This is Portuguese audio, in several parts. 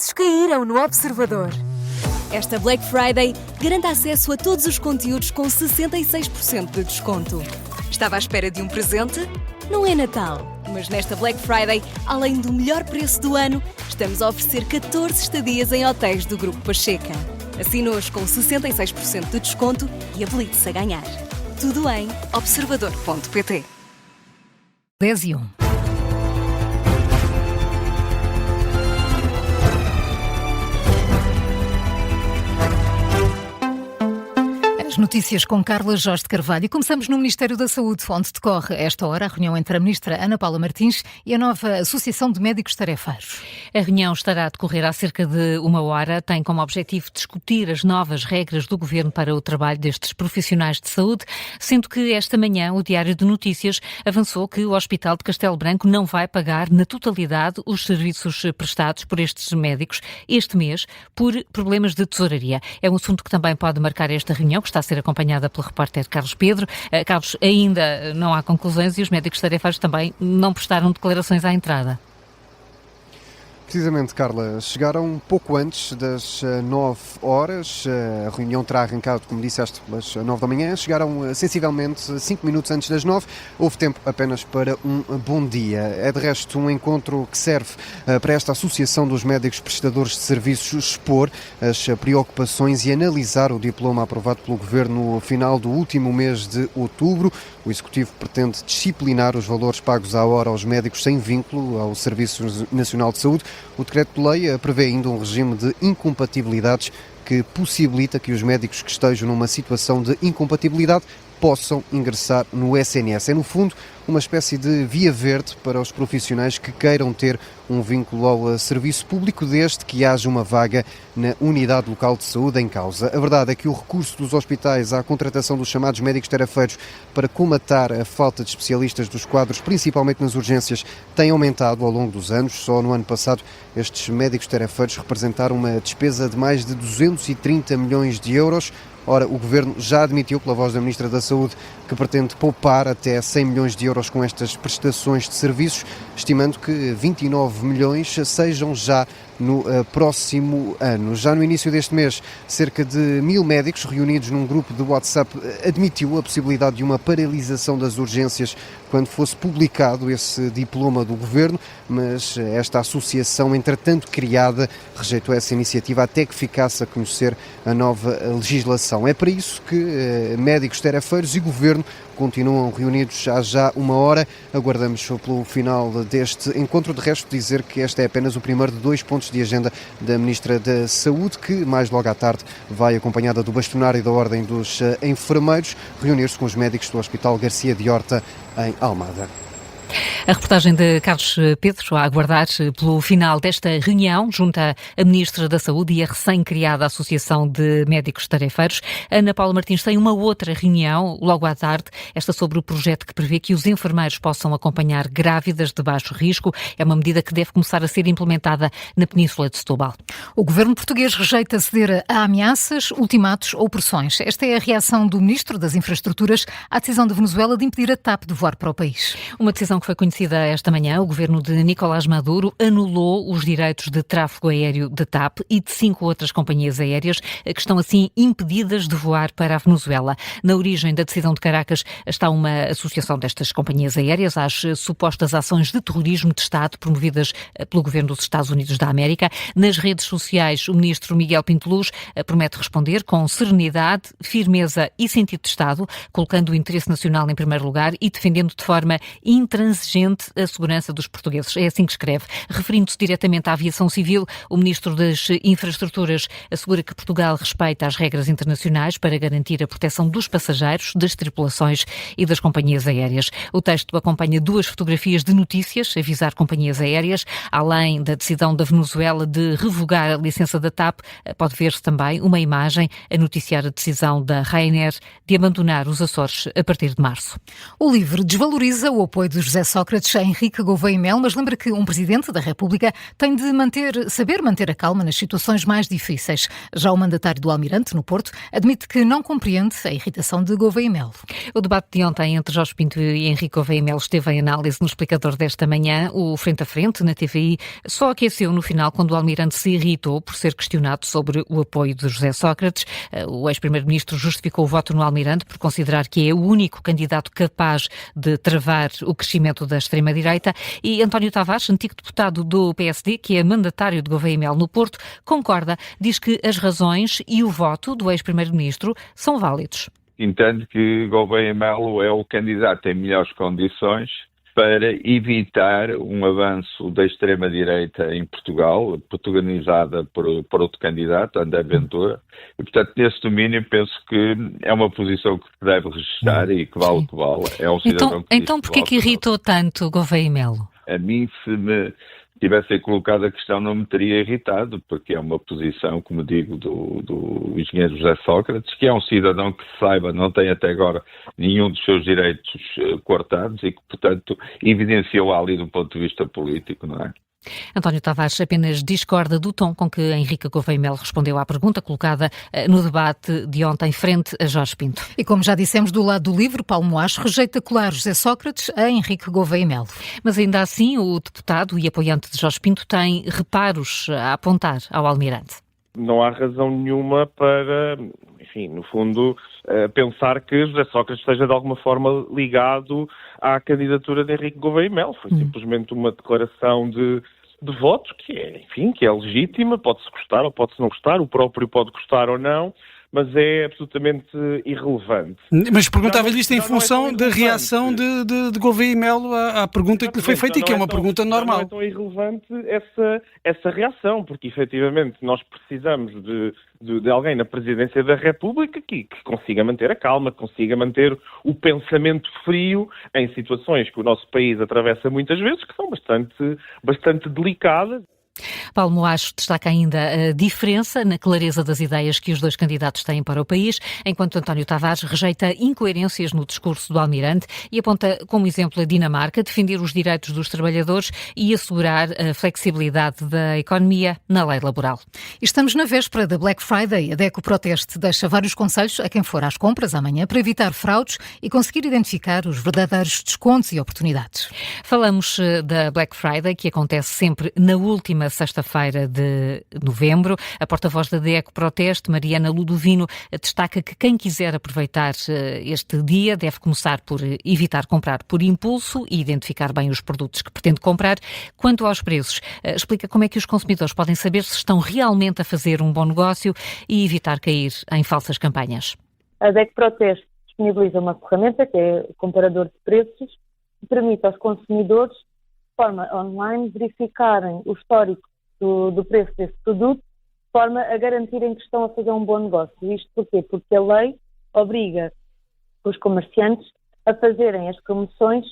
preços caíram no Observador. Esta Black Friday, garanta acesso a todos os conteúdos com 66% de desconto. Estava à espera de um presente? Não é Natal, mas nesta Black Friday, além do melhor preço do ano, estamos a oferecer 14 estadias em hotéis do Grupo Pacheca. Assine-os com 66% de desconto e habilite-se a ganhar. Tudo em observador.pt. 10:01. As notícias com Carla Jorge de Carvalho. Começamos no Ministério da Saúde, onde decorre esta hora a reunião entre a Ministra Ana Paula Martins e a nova Associação de Médicos Tarefeiros. A reunião estará a decorrer há cerca de uma hora. Tem como objetivo discutir as novas regras do Governo para o trabalho destes profissionais de saúde, sendo que esta manhã o Diário de Notícias avançou que o Hospital de Castelo Branco não vai pagar na totalidade os serviços prestados por estes médicos este mês por problemas de tesouraria. É um assunto que também pode marcar esta reunião, que está a ser acompanhada pelo repórter Carlos Pedro. Carlos, ainda não há conclusões e os médicos tarefeiros também não prestaram declarações à entrada. Precisamente, Carla, chegaram pouco antes das 9 horas, a reunião terá arrancado, como disseste, pelas 9 da manhã, chegaram sensivelmente 5 minutos antes das 9, houve tempo apenas para um bom dia. É de resto um encontro que serve para esta Associação dos Médicos Prestadores de Serviços expor as preocupações e analisar o diploma aprovado pelo Governo no final do último mês de outubro. O Executivo pretende disciplinar os valores pagos à hora aos médicos sem vínculo ao Serviço Nacional de Saúde. O decreto-de-lei prevê ainda um regime de incompatibilidades que possibilita que os médicos que estejam numa situação de incompatibilidade possam ingressar no SNS. É, no fundo, uma espécie de via verde para os profissionais que queiram ter um vínculo ao serviço público, desde que haja uma vaga na unidade local de saúde em causa. A verdade é que o recurso dos hospitais à contratação dos chamados médicos tarefeiros para comatar a falta de especialistas dos quadros, principalmente nas urgências, tem aumentado ao longo dos anos. Só no ano passado, estes médicos tarefeiros representaram uma despesa de mais de 230 milhões de euros. Ora, o Governo já admitiu, pela voz da Ministra da Saúde, que pretende poupar até 100 milhões de euros com estas prestações de serviços, estimando que 29 milhões sejam já no próximo ano. Já no início deste mês, cerca de 1000 médicos reunidos num grupo de WhatsApp admitiu a possibilidade de uma paralisação das urgências quando fosse publicado esse diploma do Governo, mas esta associação, entretanto criada, rejeitou essa iniciativa até que ficasse a conhecer a nova legislação. É para isso que médicos tarefeiros e Governo continuam reunidos há já uma hora. Aguardamos pelo final deste encontro. De resto, dizer que este é apenas o primeiro de 2 pontos de agenda da Ministra da Saúde, que mais logo à tarde vai, acompanhada do bastonário da Ordem dos Enfermeiros, reunir-se com os médicos do Hospital Garcia de Horta, em Almada. A reportagem de Carlos Pedro a aguardar pelo final desta reunião junto à Ministra da Saúde e a recém-criada Associação de Médicos Tarefeiros. Ana Paula Martins tem uma outra reunião logo à tarde, esta sobre o projeto que prevê que os enfermeiros possam acompanhar grávidas de baixo risco. É uma medida que deve começar a ser implementada na Península de Setúbal. O governo português rejeita ceder a ameaças, ultimatos ou pressões. Esta é a reação do Ministro das Infraestruturas à decisão da Venezuela de impedir a TAP de voar para o país. Uma decisão que foi conhecida esta manhã. O governo de Nicolás Maduro anulou os direitos de tráfego aéreo da TAP e de 5 outras companhias aéreas que estão assim impedidas de voar para a Venezuela. Na origem da decisão de Caracas está uma associação destas companhias aéreas às supostas ações de terrorismo de Estado promovidas pelo governo dos Estados Unidos da América. Nas redes sociais, o ministro Miguel Pinteluz promete responder com serenidade, firmeza e sentido de Estado, colocando o interesse nacional em primeiro lugar e defendendo de forma intransigente a segurança dos portugueses. É assim que escreve. Referindo-se diretamente à aviação civil, o Ministro das Infraestruturas assegura que Portugal respeita as regras internacionais para garantir a proteção dos passageiros, das tripulações e das companhias aéreas. O texto acompanha 2 fotografias de notícias, avisar companhias aéreas. Além da decisão da Venezuela de revogar a licença da TAP, pode ver-se também uma imagem a noticiar a decisão da Ryanair de abandonar os Açores a partir de março. O LIVRE desvaloriza o apoio de José José Sócrates a Henrique Gouveia e Melo, mas lembra que um Presidente da República tem de saber manter a calma nas situações mais difíceis. Já o mandatário do Almirante, no Porto, admite que não compreende a irritação de Gouveia e Melo. O debate de ontem entre Jorge Pinto e Henrique Gouveia e Melo esteve em análise no explicador desta manhã. O Frente a Frente, na TVI, só aqueceu no final quando o Almirante se irritou por ser questionado sobre o apoio de José Sócrates. O ex-primeiro-ministro justificou o voto no Almirante por considerar que é o único candidato capaz de travar o crescimento da extrema-direita. E António Tavares, antigo deputado do PSD, que é mandatário de Gouveia e Melo no Porto, concorda, diz que as razões e o voto do ex-primeiro-ministro são válidos. Entendo que Gouveia e Melo é o candidato em melhores condições para evitar um avanço da extrema-direita em Portugal, protagonizada por outro candidato, André Ventura. E, portanto, nesse domínio, penso que é uma posição que se deve registrar e que vale o que vale. É um cidadão então porquê que irritou tanto Gouveia e Melo? A mim, se me tivessem colocado a questão, não me teria irritado, porque é uma posição, como digo, do engenheiro José Sócrates, que é um cidadão que, saiba, não tem até agora nenhum dos seus direitos cortados e que, portanto, evidenciou ali do ponto de vista político, não é? António Tavares apenas discorda do tom com que Henrique Gouveia e Melo respondeu à pergunta colocada no debate de ontem frente a Jorge Pinto. E como já dissemos, do lado do livro, Paulo Moacho rejeita colar José Sócrates a Henrique Gouveia e Melo. Mas ainda assim, o deputado e apoiante de Jorge Pinto tem reparos a apontar ao Almirante. Não há razão nenhuma para, enfim, no fundo, pensar que José Sócrates esteja de alguma forma ligado à candidatura de Henrique Gouveia e Melo. Foi simplesmente uma declaração de votos que é, enfim, que é legítima, pode-se gostar ou pode-se não gostar, o próprio pode gostar ou não, mas é absolutamente irrelevante. Mas perguntava-lhe isto em função da reação de Gouveia e Melo à pergunta que lhe foi feita e que é uma pergunta normal. Não é tão irrelevante essa reação, porque efetivamente nós precisamos de alguém na Presidência da República que consiga manter a calma, que consiga manter o pensamento frio em situações que o nosso país atravessa muitas vezes, que são bastante delicadas. Paulo Moacho destaca ainda a diferença na clareza das ideias que os dois candidatos têm para o país, enquanto António Tavares rejeita incoerências no discurso do Almirante e aponta como exemplo a Dinamarca, defender os direitos dos trabalhadores e assegurar a flexibilidade da economia na lei laboral. Estamos na véspera da Black Friday. A DECO Proteste deixa vários conselhos a quem for às compras amanhã para evitar fraudes e conseguir identificar os verdadeiros descontos e oportunidades. Falamos da Black Friday, que acontece sempre na última sexta-feira de novembro. A porta-voz da DECO Proteste, Mariana Ludovino, destaca que quem quiser aproveitar este dia deve começar por evitar comprar por impulso e identificar bem os produtos que pretende comprar. Quanto aos preços, explica como é que os consumidores podem saber se estão realmente a fazer um bom negócio e evitar cair em falsas campanhas. A DECO Proteste disponibiliza uma ferramenta que é o comparador de preços, que permite aos consumidores de forma online verificarem o histórico do preço desse produto, de forma a garantirem que estão a fazer um bom negócio. Isto porquê? Porque a lei obriga os comerciantes a fazerem as promoções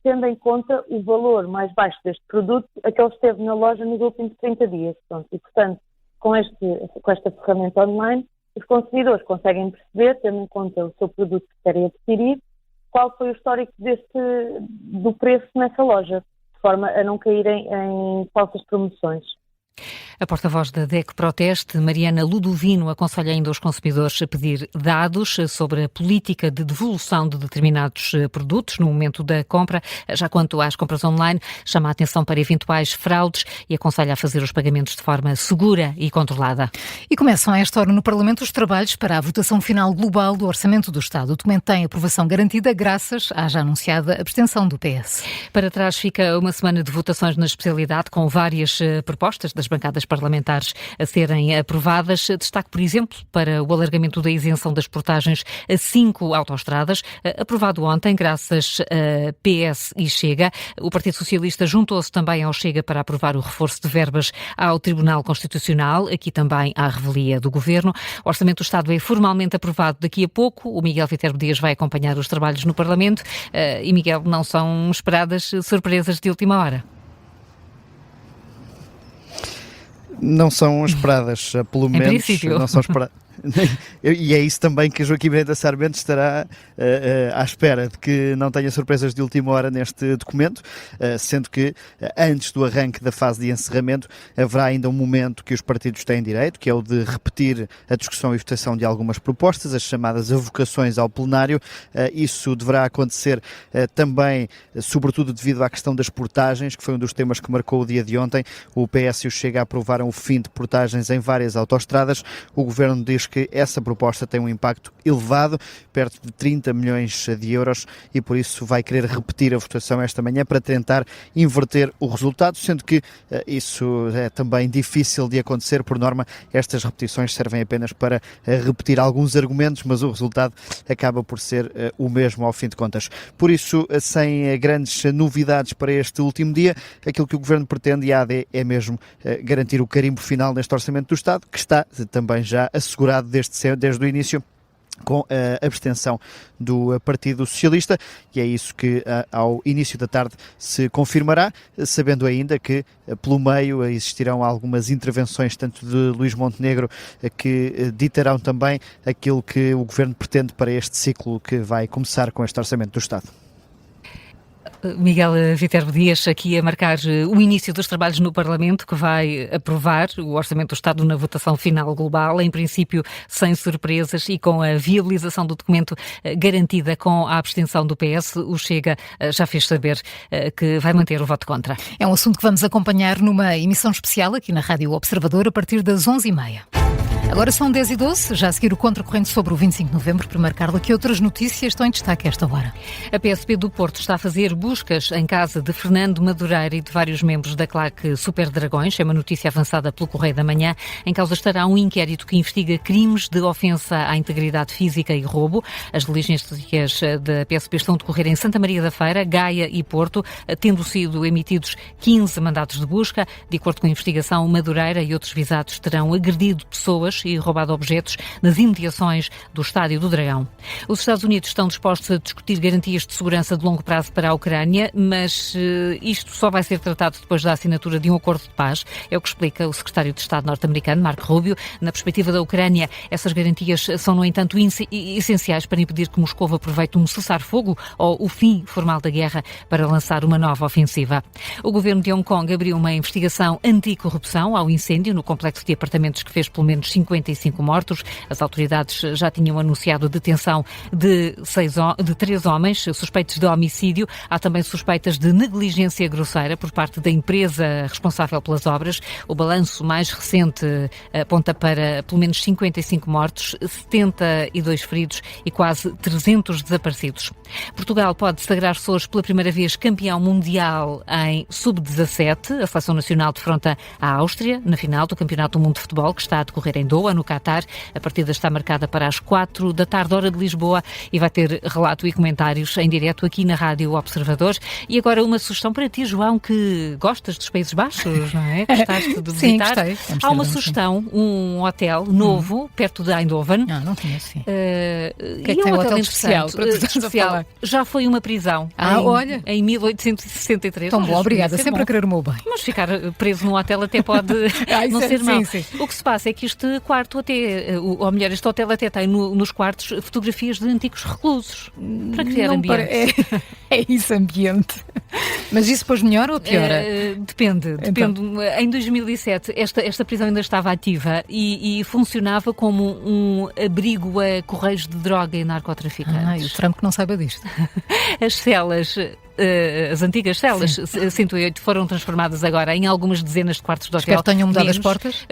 tendo em conta o valor mais baixo deste produto a que ele esteve na loja nos últimos 30 dias. Pronto. E, portanto, com esta ferramenta online, os consumidores conseguem perceber, tendo em conta o seu produto que querem adquirir, qual foi o histórico do preço nessa loja, de forma a não caírem em falsas promoções. A porta-voz da DECO Proteste, Mariana Ludovino, aconselha ainda os consumidores a pedir dados sobre a política de devolução de determinados produtos no momento da compra. Já quanto às compras online, chama a atenção para eventuais fraudes e aconselha a fazer os pagamentos de forma segura e controlada. E começam a esta hora no Parlamento os trabalhos para a votação final global do Orçamento do Estado. O documento tem aprovação garantida graças à já anunciada abstenção do PS. Para trás fica uma semana de votações na especialidade com várias propostas das bancadas parlamentares a serem aprovadas. Destaque, por exemplo, para o alargamento da isenção das portagens a 5 autoestradas, aprovado ontem graças a PS e Chega. O Partido Socialista juntou-se também ao Chega para aprovar o reforço de verbas ao Tribunal Constitucional, aqui também à revelia do Governo. O Orçamento do Estado é formalmente aprovado daqui a pouco. O Miguel Viterbo Dias vai acompanhar os trabalhos no Parlamento. E, Miguel, não são esperadas surpresas de última hora? Não são esperadas, pelo menos não são esperadas. E é isso também que Joaquim Miranda Sarmento estará à espera, de que não tenha surpresas de última hora neste documento, sendo que antes do arranque da fase de encerramento haverá ainda um momento que os partidos têm direito, que é o de repetir a discussão e votação de algumas propostas, as chamadas avocações ao plenário. Isso deverá acontecer também, sobretudo devido à questão das portagens, que foi um dos temas que marcou o dia de ontem. O PS e o Chega aprovaram o fim de portagens em várias autoestradas. O Governo diz que essa proposta tem um impacto elevado, perto de 30 milhões de euros, e por isso vai querer repetir a votação esta manhã para tentar inverter o resultado, sendo que isso é também difícil de acontecer. Por norma, estas repetições servem apenas para repetir alguns argumentos, mas o resultado acaba por ser o mesmo ao fim de contas. Por isso, sem grandes novidades para este último dia, aquilo que o Governo pretende, e a AD, é mesmo garantir o carimbo final neste Orçamento do Estado, que está também já assegurado desde o início, com a abstenção do Partido Socialista, e é isso que ao início da tarde se confirmará, sabendo ainda que pelo meio existirão algumas intervenções, tanto de Luís Montenegro, que ditarão também aquilo que o Governo pretende para este ciclo que vai começar com este Orçamento do Estado. Miguel Viterbo Dias, aqui a marcar o início dos trabalhos no Parlamento, que vai aprovar o Orçamento do Estado na votação final global, em princípio sem surpresas e com a viabilização do documento garantida com a abstenção do PS. O Chega já fez saber que vai manter o voto contra. É um assunto que vamos acompanhar numa emissão especial aqui na Rádio Observador a partir das 11h30. Agora são 10h12, já a seguir o contracorrente sobre o 25 de novembro. Primeiro, Carla, que outras notícias estão em destaque a esta hora? A PSP do Porto está a fazer buscas em casa de Fernando Madureira e de vários membros da claque Super Dragões. É uma notícia avançada pelo Correio da Manhã. Em causa estará um inquérito que investiga crimes de ofensa à integridade física e roubo. As diligências da PSP estão a decorrer em Santa Maria da Feira, Gaia e Porto, tendo sido emitidos 15 mandatos de busca. De acordo com a investigação, Madureira e outros visados terão agredido pessoas e roubado objetos nas imediações do Estádio do Dragão. Os Estados Unidos estão dispostos a discutir garantias de segurança de longo prazo para a Ucrânia, mas isto só vai ser tratado depois da assinatura de um acordo de paz. É o que explica o secretário de Estado norte-americano, Marco Rubio. Na perspectiva da Ucrânia, essas garantias são, no entanto, essenciais para impedir que Moscou aproveite um cessar-fogo ou o fim formal da guerra para lançar uma nova ofensiva. O governo de Hong Kong abriu uma investigação anticorrupção ao incêndio no complexo de apartamentos que fez pelo menos 55 mortos. As autoridades já tinham anunciado a detenção de 3 homens suspeitos de homicídio. Há também suspeitas de negligência grosseira por parte da empresa responsável pelas obras. O balanço mais recente aponta para pelo menos 55 mortos, 72 feridos e quase 300 desaparecidos. Portugal pode sagrar-se hoje pela primeira vez campeão mundial em sub-17. A seleção nacional defronta a Áustria na final do Campeonato do Mundo de Futebol, que está a decorrer em Doha, no Qatar. A partida está marcada para as 4 da tarde, hora de Lisboa, e vai ter relato e comentários em direto aqui na Rádio Observador. E agora uma sugestão para ti, João, que gostas dos Países Baixos, não é? Gostaste de visitar? Sim, gostei. Há uma sugestão, um hotel novo, perto de Eindhoven. Não tinha, sim. O que é que tem um hotel especial? Já foi uma prisão. Olha. Em 1863. Tão bom, obrigada. Sempre a querer o meu bem. Mas ficar preso num hotel até pode não ser mau. Sim. O que se passa é que este quarto este hotel até tem nos quartos fotografias de antigos reclusos. Para criar ambiente. É isso, ambiente. Mas isso depois melhora ou piora? Depende. Em 2007 esta prisão ainda estava ativa e funcionava como um abrigo a correios de droga e narcotraficantes. O Trump que não saiba disto. As celas... as antigas celas 108 foram transformadas agora em algumas dezenas de quartos de hotel. Espero que tenham mudado as portas.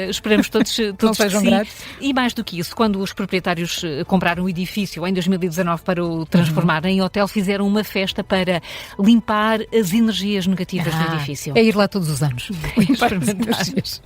Esperamos todos não sejam grátis. E mais do que isso, quando os proprietários compraram o edifício em 2019 para o transformar em hotel, fizeram uma festa para limpar as energias negativas do edifício. É ir lá todos os anos. Limpar as energias.